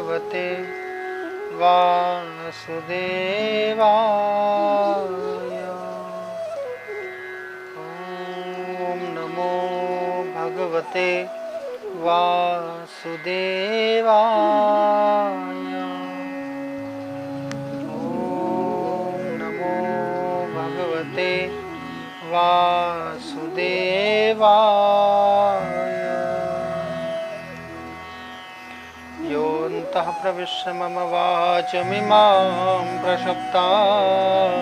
भगवते वासुदेवाय। ॐ नमो भगवते वासुदेवाय। ॐ नमो भगवते वासुदेवाय। योऽन्तः प्रविश्य मम वाचमिमां प्रसुप्तां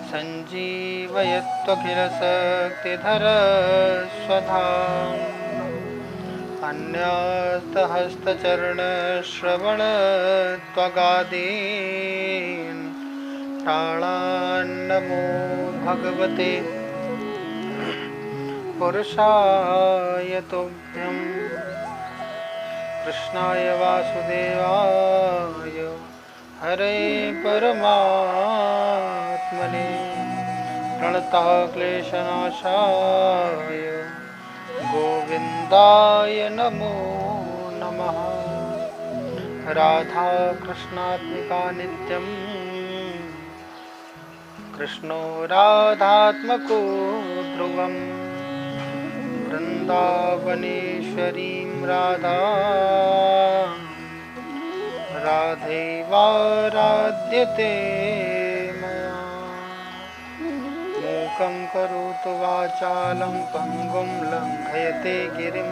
सञ्जीवयत्वखिलशक्तिधरस्वधाम्। अन्यस्तहस्तचरणश्रवणत्वगादीन् प्राणान्नमो भगवते पुरुषाय तुभ्यम्। कृष्णाय वासुदेवाय हरे परमात्मने प्रणतः क्लेशनाशाय गोविन्दाय नमो नमः। राधा कृष्णात्मिका नित्यं कृष्णो राधात्मको ध्रुवम्। वृन्दावनेश्वरीं राधा राधैवाराध्यते मया। मूकं करोतु वाचालं पङ्गुं लङ्घयते गिरिं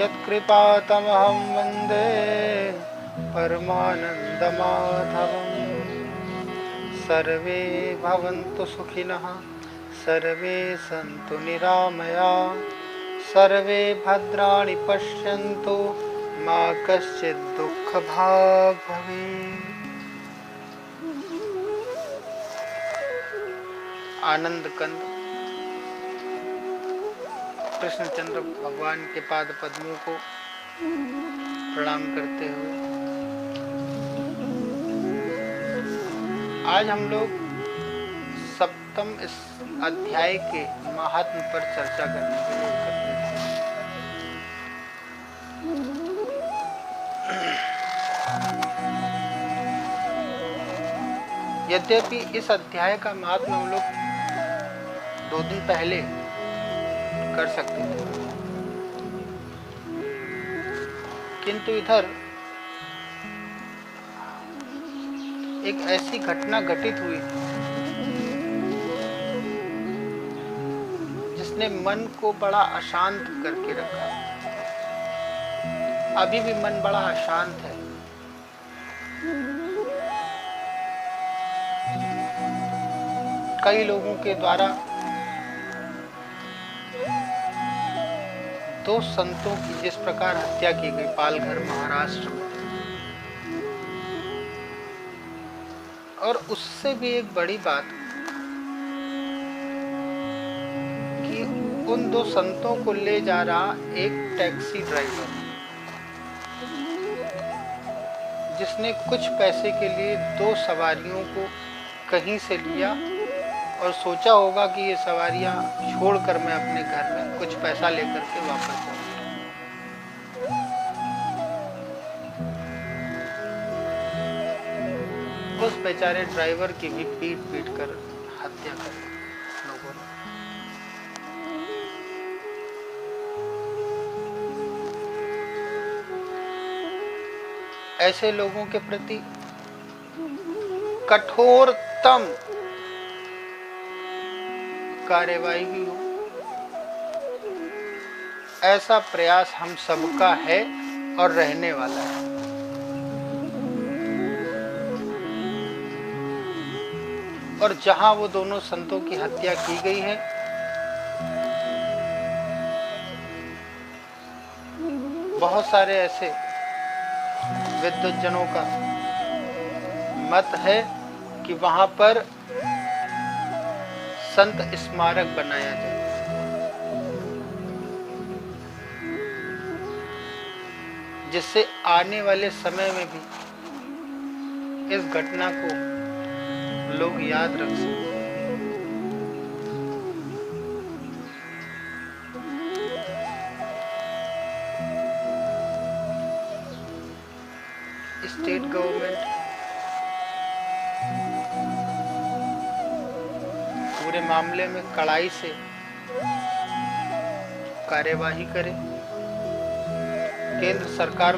यत्कृपातमहं वन्दे परमानन्दमाधवम्। सर्वे भवन्तु सुखिनः सर्वे सन्तु निरामया सर्वे भद्राणि पश्यन्तु मा कश्चित् दुःखभाग् भवेत्। आनंद कंद कृष्णचंद्र भगवान के पाद पद्मों को प्रणाम करते हुए आज हम लोग सप्तम इस अध्याय के महात्म पर चर्चा करने के लिए एकत्रित हैं। यद्यपि इस अध्याय का महात्म हम लोग 2 दिन पहले कर सकते थे, किंतु इधर एक ऐसी घटना घटित हुई जिसने मन को बड़ा अशांत करके रखा। अभी भी मन बड़ा अशांत है। कई लोगों के द्वारा 2 संतों की जिस प्रकार हत्या की गई पालघर महाराष्ट्र में, और उससे भी एक बड़ी बात कि उन 2 संतों को ले जा रहा एक टैक्सी ड्राइवर, जिसने कुछ पैसे के लिए 2 सवारियों को कहीं से लिया और सोचा होगा कि ये सवारियां छोड़कर मैं अपने घर में कुछ पैसा लेकर के वापस जाऊंगा। उस बेचारे ड्राइवर की भी पीट कर हत्या कर लोगों ने। ऐसे लोगों के प्रति कठोरतम कार्यवाही भी हो, ऐसा प्रयास हम सबका है और रहने वाला है। और जहां वो दोनों संतों की हत्या की गई है, बहुत सारे ऐसे विद्वज्जनों का मत है कि वहां पर संत स्मारक बनाया जाए, जिससे आने वाले समय में भी इस घटना को लोग याद रख सकें। स्टेट गवर्नमेंट पूरे मामले में कड़ाई से कार्यवाही करे। केंद्र सरकार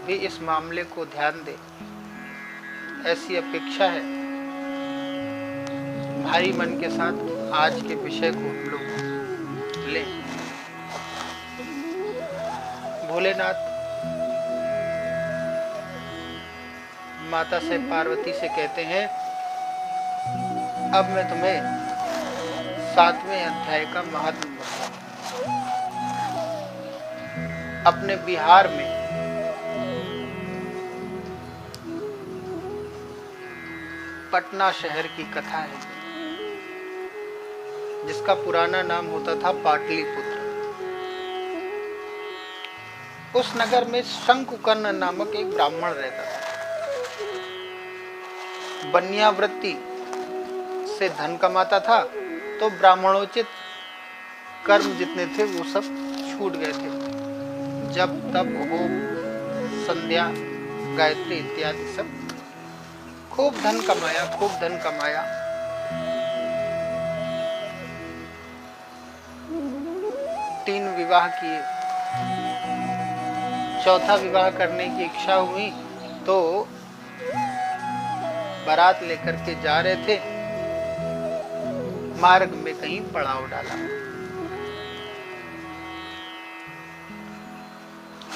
भी इस मामले को ध्यान दे, ऐसी अपेक्षा है। भारी मन के साथ आज के विषय को हम लोग लें। भोलेनाथ माता से पार्वती से कहते हैं, अब मैं तुम्हें 7वें अध्याय का महत्व बताऊं। अपने बिहार में पटना शहर की कथा है, जिसका पुराना नाम होता था पाटलिपुत्र। उस नगर में शंकुकर्ण नामक एक ब्राह्मण रहता था। बन्यावृत्ति से धन कमाता था, तो ब्राह्मणोचित कर्म जितने थे वो सब छूट गए थे। जब तब होम, संध्या, गायत्री इत्यादि सब खूब धन कमाया, खूब धन कमाया। तीन विवाह किए। चौथा विवाह करने की इच्छा हुई तो बारात लेकर के जा रहे थे, मार्ग में कहीं पड़ाव डाला।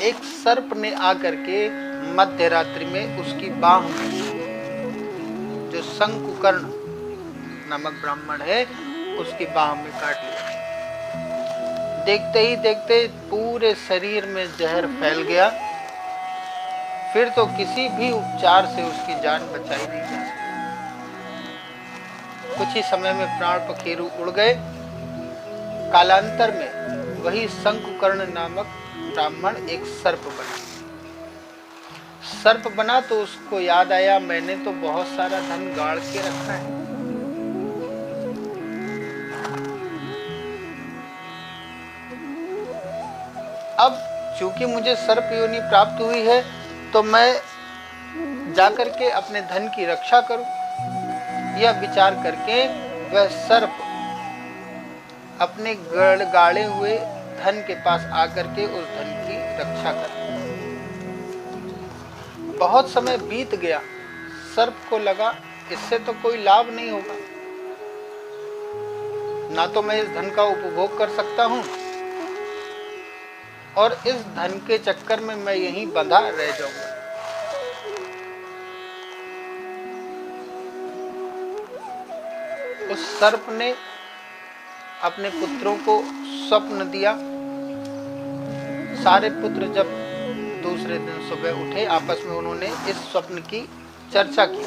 एक सर्प ने आकर के मध्य रात्रि में उसकी बाह में, जो शंकुकर्ण नामक ब्राह्मण है, उसकी बाह में काट लिया। देखते ही देखते पूरे शरीर में जहर फैल गया। फिर तो किसी भी उपचार से उसकी जान बचाई नहीं जा सकती। कुछ ही समय में प्राण पखेरु उड़ गए। कालांतर में वही शंकुकर्ण नामक ब्राह्मण एक सर्प बना। सर्प बना तो उसको याद आया, मैंने तो बहुत सारा धन गाड़ के रखा है। अब चूंकि मुझे सर्प योनि प्राप्त हुई है, तो मैं जाकर के अपने धन की रक्षा करूं। यह विचार करके वह सर्प अपने गाड़े हुए धन के पास आकर के उस धन की रक्षा कर। बहुत समय बीत गया। सर्प को लगा इससे तो कोई लाभ नहीं होगा, ना तो मैं इस धन का उपभोग कर सकता हूं, और इस धन के चक्कर में मैं यहीं बंधा रह जाऊंगा। उस सर्प ने अपने पुत्रों को स्वप्न दिया। सारे पुत्र जब दूसरे दिन सुबह उठे, आपस में उन्होंने इस स्वप्न की चर्चा की।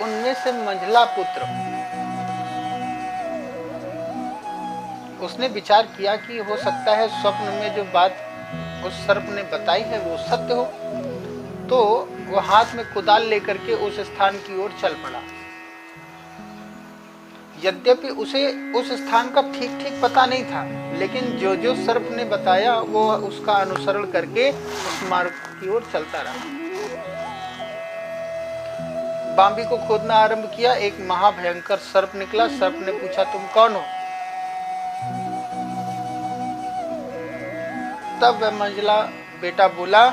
उनमें से मंझला पुत्र, उसने विचार किया कि हो सकता है स्वप्न में जो बात उस सर्प ने बताई है वो सत्य हो। तो वो हाथ में कुदाल लेकर के उस स्थान की ओर चल पड़ा। यद्यपि उसे उस स्थान का ठीक ठीक पता नहीं था, लेकिन जो जो सर्प ने बताया वो उसका अनुसरण करके उस मार्ग की ओर चलता रहा। बांबी को खोदना आरंभ किया। एक महाभयंकर सर्प निकला। सर्प ने पूछा, तुम कौन हो? तब वह मंझला बेटा बोला,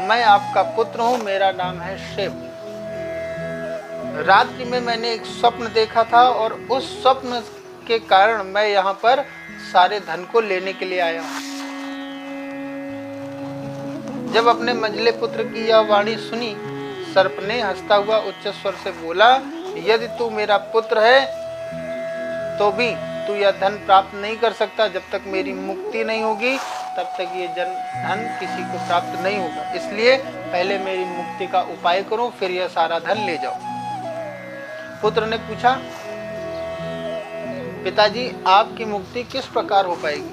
मैं आपका पुत्र हूं, मेरा नाम है शिव। रात्रि में मैंने एक स्वप्न देखा था, और उस स्वप्न के कारण मैं यहाँ पर सारे धन को लेने के लिए आया हूं। जब अपने मंझले पुत्र की यह वाणी सुनी, सर्प ने हंसता हुआ उच्च स्वर से बोला, यदि तू मेरा पुत्र है तो भी तू यह धन प्राप्त नहीं कर सकता। जब तक मेरी मुक्ति नहीं होगी तब तक ये धन किसी को प्राप्त नहीं होगा। इसलिए पहले मेरी मुक्ति का उपाय करो, फिर यह सारा धन ले जाओ। पुत्र ने पूछा, पिताजी आपकी मुक्ति किस प्रकार हो पाएगी?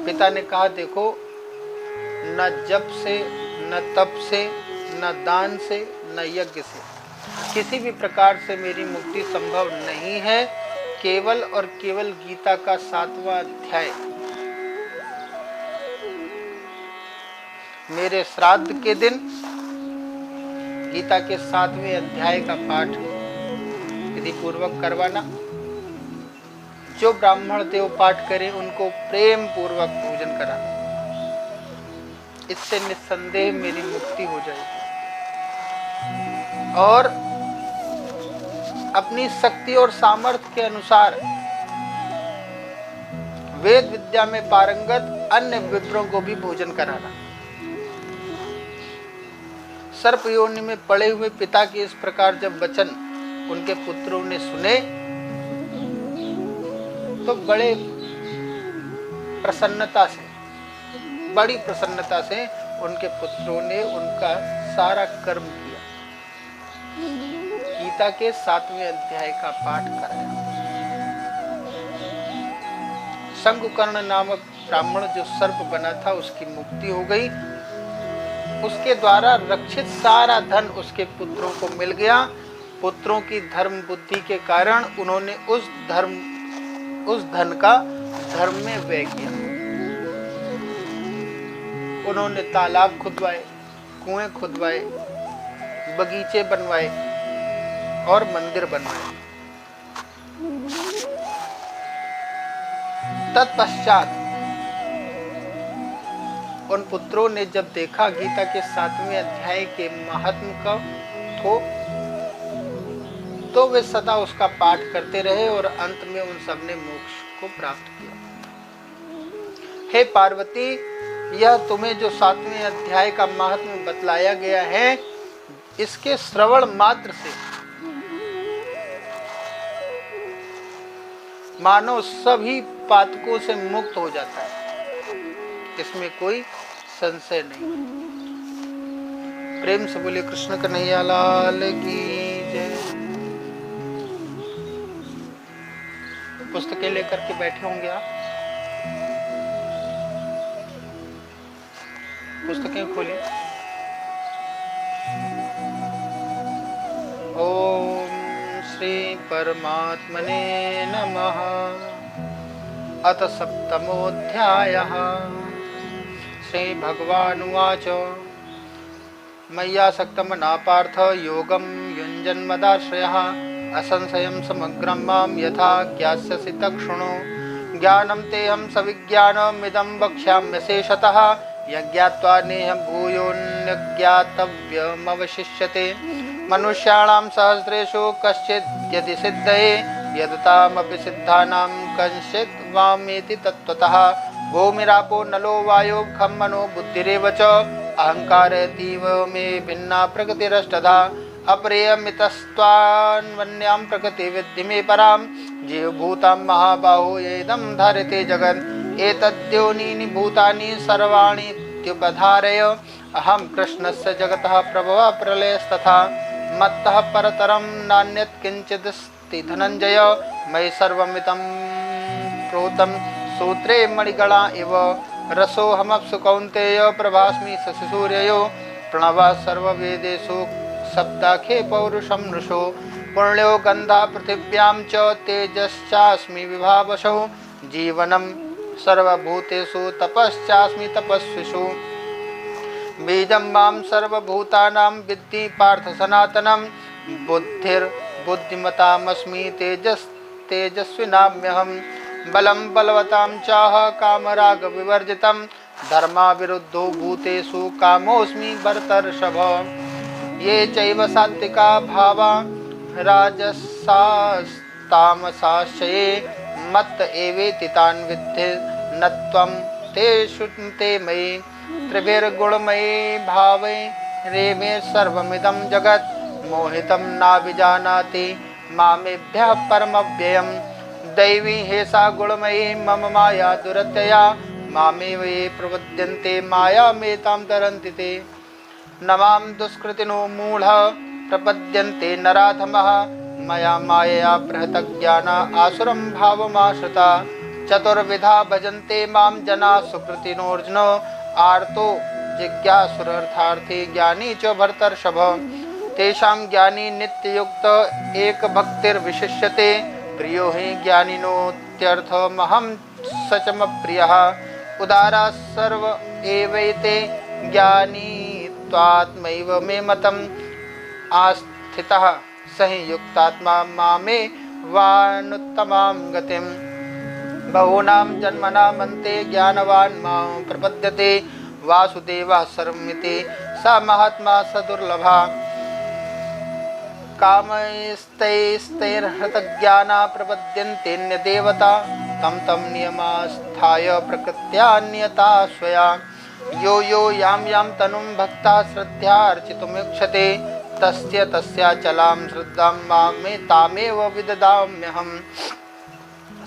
पिता ने कहा, देखो, न जप से, न तप से, न दान से, न यज्ञ से, किसी भी प्रकार से मेरी मुक्ति संभव नहीं है। केवल और केवल गीता का 7वां अध्याय, मेरे श्राद्ध के दिन गीता के 7वें अध्याय का पाठ विधि पूर्वक करवाना। जो ब्राह्मण देव पाठ करें उनको प्रेम पूर्वक पूजन कराना। इससे निस्संदेह मेरी मुक्ति हो जाएगी। और अपनी शक्ति और सामर्थ्य के अनुसार वेद विद्या में पारंगत अन्य विप्रों को भी भोजन कराना। सर्प योनि में पड़े हुए पिता के इस प्रकार जब वचन उनके पुत्रों ने सुने तो बड़ी प्रसन्नता से उनके पुत्रों ने उनका सारा कर्म किया। गीता के 7वें अध्याय का पाठ कराया। शंकुकर्ण नामक ब्राह्मण जो सर्प बना था उसकी मुक्ति हो गई। उसके द्वारा रक्षित सारा धन उसके पुत्रों को मिल गया। पुत्रों की धर्म बुद्धि के कारण उन्होंने उस धन का धर्म में व्यय किया। उन्होंने तालाब खुदवाए, कुएं खुदवाए, बगीचे बनवाए और मंदिर बनवाए। तत्पश्चात उन पुत्रों ने जब देखा गीता के 7वें अध्याय के महात्म को तो वे सदा उसका पाठ करते रहे और अंत में उन सब ने मोक्ष को प्राप्त किया। हे पार्वती, यह तुम्हें जो 7वें अध्याय का महात्म्य बतलाया गया है, इसके श्रवण मात्र से मानव सभी पातकों से मुक्त हो जाता है। इसमें कोई संशय नहीं। प्रेम से बोले कृष्ण कन्हैया लाल की जय। पुस्तकें लेकर के बैठे होंगे आप। पुस्तकें खोलिए। ओम श्री परमात्मने नमः। अथ सप्तमोऽध्यायः। श्री भगवानुवाच मय्यासक्तमना पार्थ योगं युञ्जन्मदाश्रयः असंशयं समग्रं मां यथा ज्ञास्यसि तच्छृणु। ज्ञानं तेऽहं सविज्ञानमिदं वक्ष्याम्यशेषतः यज्ञात्वा नेह भूयोऽन्यज्ञातव्यमवशिष्यते। मनुष्याणां सहस्रेषु कश्चित् यदि सिद्धये यदतामपि सिद्धानां कश्चित् वामेति तत्त्वतः। भूमिरापो नलो वायो खं मनो बुद्धिरेव च अहंकारतीव मे भिन्ना प्रकृतिरष्टधा। अपरेयमितस्त्वान्वन्यां प्रकृति विद्धि मे परां जीवभूतां महाबाहो येदं धारयते जगत्। एतद्योनीनि भूतानि सर्वाणीत्युपधारय अहं कृष्णस्य जगतः प्रभवः प्रलयस्तथा। मत्तः परतरं नान्यत् किञ्चिदस्ति धनञ्जय। मयि सर्वमिदं प्रोतं सूत्रे मणिगणा इव। रसोऽहमप्सु कौन्तेय प्रभास्मि शशिसूर्ययो। प्रणवः सर्ववेदेषु सप्ताखे पौरुषं नृषो। पुण्यो गन्धा पृथिव्यां च तेजश्चास्मि विभावशो। जीवनं सर्वभूतेषु तपश्चास्मि तपस्विषु। बीजं मां सर्वभूतानां विद्धि पार्थ सनातनं। बुद्धिर्बुद्धिमतामस्मि तेजस्विनाम्यहं। बलं बलवतां चाह कामराग विवर्जितं। धर्माविरुद्धो भूतेषु कामोऽस्मि भरतर्षभ। ये चैव सात्विका भावा राजसास्तामसाश्चये मत्त एवेति तान् विद्धि न त्वं तेषु ते मयि। त्रिभिर्गुणमयी भावे रेमे सर्वमिदं जगत्। मोहितं नाभिजानाति मामेभ्यः परमव्ययम्। दैवी हेसा गुणमयी मम माया दुरत्यया। मामेव ये प्रपद्यन्ते मायामेतां तरन्ति ते। न मां दुष्कृतिनो मूढः प्रपद्यन्ते नराधमः। मया मायया बृहतज्ञाना आसुरं भावमाश्रिता। चतुर्विधा भजन्ते मां जना सुकृतिनोऽर्जुन। आर्तो जिज्ञासुरर्थार्थी ज्ञानी च भरतर्षभ। तेषां ज्ञानी नित्ययुक्त एक भक्तिर्विशिष्यते प्रियो हि ज्ञानिनोत्यर्थमहं सचमप्रियः उदारा सर्व एवैते ज्ञानी त्वात्मैव मे मतम् आस्थितः सहि युक्तात्मा मामे वानुत्तमां गतिम् बहूनां जन्मनामन्ते ज्ञानवान् मां प्रपद्यते वासुदेवः सर्वमिति स महात्मा स दुर्लभः कामैस्तैस्तैर्हृतज्ञाना प्रपद्यन्तेऽन्यदेवता तं तं नियमास्थाय प्रकृत्या नियता स्वया यो यो यां यां तनुं भक्ता श्रद्धयार्चितुमिच्छते तस्य तस्याचलां श्रद्धां मामे तामेव विददाम्यहम्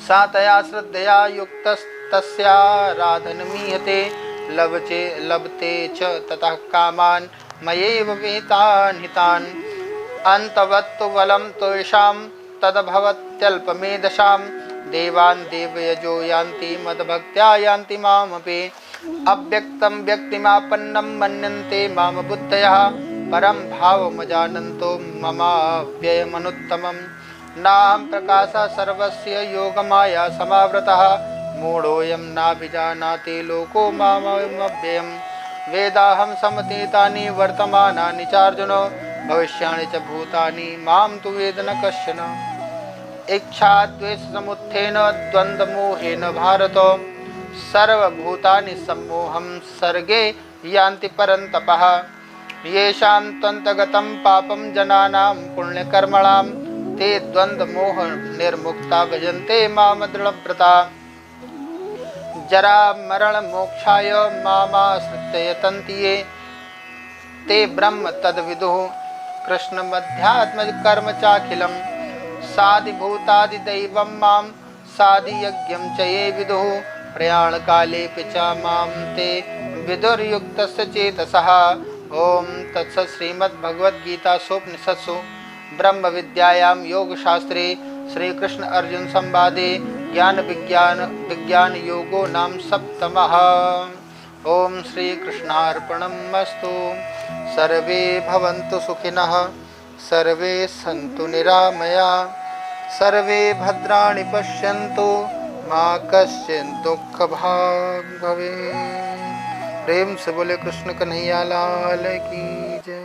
सा तया श्रद्धया युक्तस्तस्याराधनमीयते लभते च ततः कामान् मयैव विहितान् हितान् अन्तवत्तु बलं तेषां तद्भवत्यल्पमेधसां देवान् देवयजो यान्ति मद्भक्त्या यान्ति मामपि अव्यक्तं व्यक्तिमापन्नं मन्यन्ते माम बुद्धयः परं भावमजानन्तो ममाव्ययमनुत्तमम् नाहं प्रकाशः सर्वस्य योगमाया समावृतः मूढोऽयं नाभिजानाति लोको मामव्ययम् वेदाहं समतीतानि वर्तमानानि चार्जुन भविष्याणि च भूतानि मां तु वेद न कश्चन इच्छाद्वेषसमुत्थेन द्वन्द्वमोहेन भारत सर्वभूतानि सम्मोहं सर्गे यान्ति परन्तपः येषां त्वन्तगतं पापं जनानां पुण्यकर्मणां ते द्वन्द्वमोह निर्मुक्ता भजन्ते माम दृढव्रता जरा मरण मोक्षाय मामाश्रित्य यतन्ति ये ते ब्रह्म तद्विदुः कृष्णमध्यात्मज कर्म चाखिलं साधिभूतादिदैवं मां साधियज्ञं च ये विदुः प्रयाणकालेऽपि च मां ते विदुर्युक्तस्य चेतसः ओम तत्सत् श्रीमद्भगवद्गीतासूपनिषत्सु ब्रह्म विद्यायां योगशास्त्रे श्रीकृष्ण अर्जुन संवादे ज्ञान विज्ञान योगो नाम सप्तमः। ओम श्रीकृष्णार्पणमस्तु। सर्वे भवन्तु सुखिनः, सर्वे सन्तु निरामया, सर्वे भद्राणि पश्यन्तु, मा कश्चित् दुःखभाग् भवेत्। प्रेम से बोले कृष्ण कन्हैया लाल की।